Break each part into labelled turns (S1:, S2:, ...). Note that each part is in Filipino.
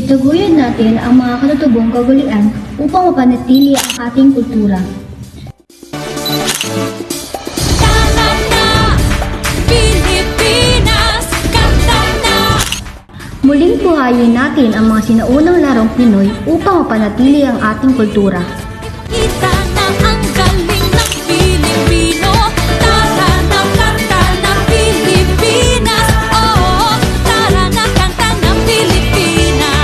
S1: Itaguyod natin ang mga katutubong kaguluhan upang mapanatili ang ating kultura.
S2: Kanta na, Pilipinas, kanta na.
S1: Muling buhayin natin ang mga sinaunang larong Pinoy upang mapanatili ang ating kultura.
S2: Kita na ang galing ng Pilipino. Tara na, kanta na, Pilipinas. Oo, tara na, kanta ng Pilipinas.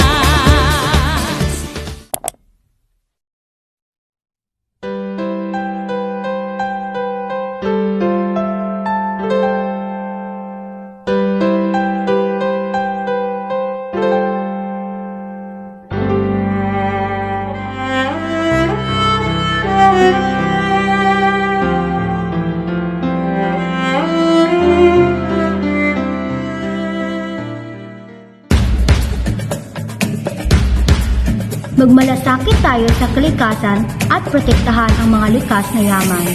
S1: Magmalasakit tayo sa kalikasan at protektahan ang mga likas na yaman.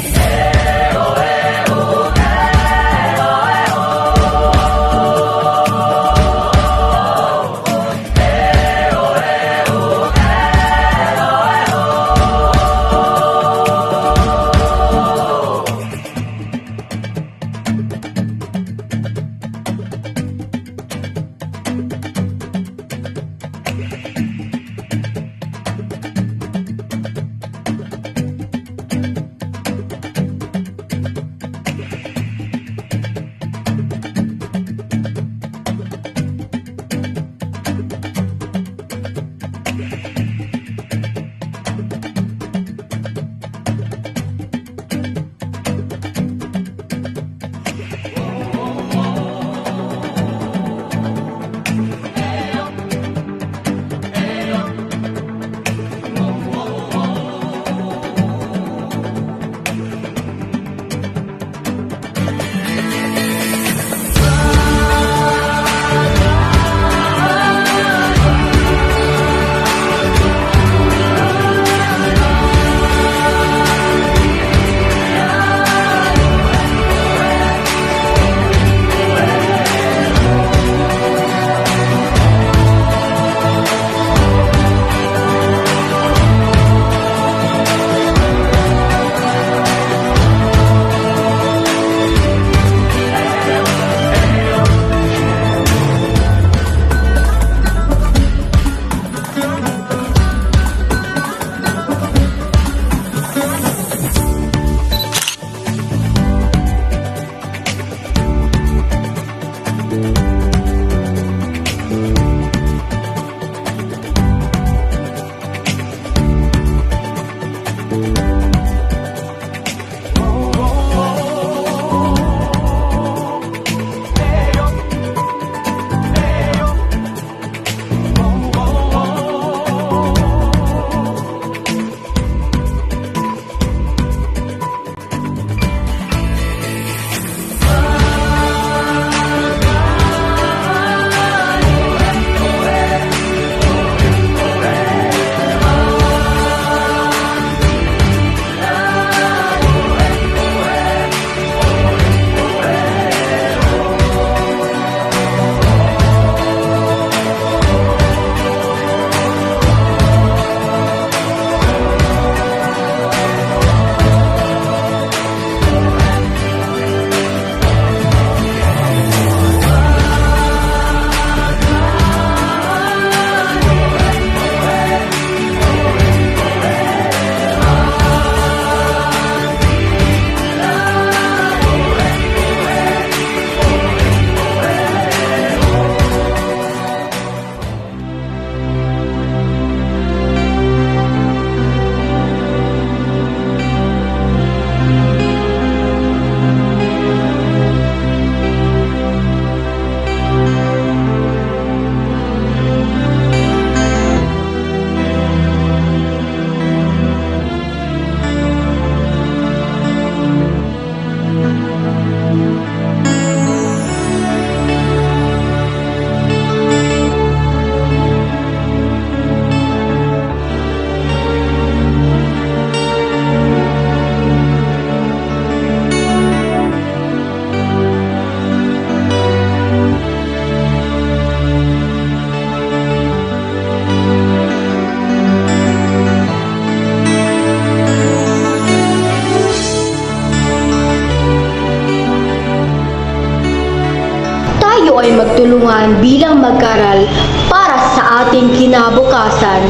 S3: magtulungan bilang mag-aral para sa ating kinabukasan.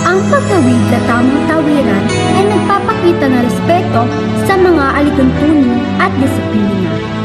S1: Ang pagtawid na tamang tawiran ay nagpapakita ng respeto sa mga alituntunin at disiplina.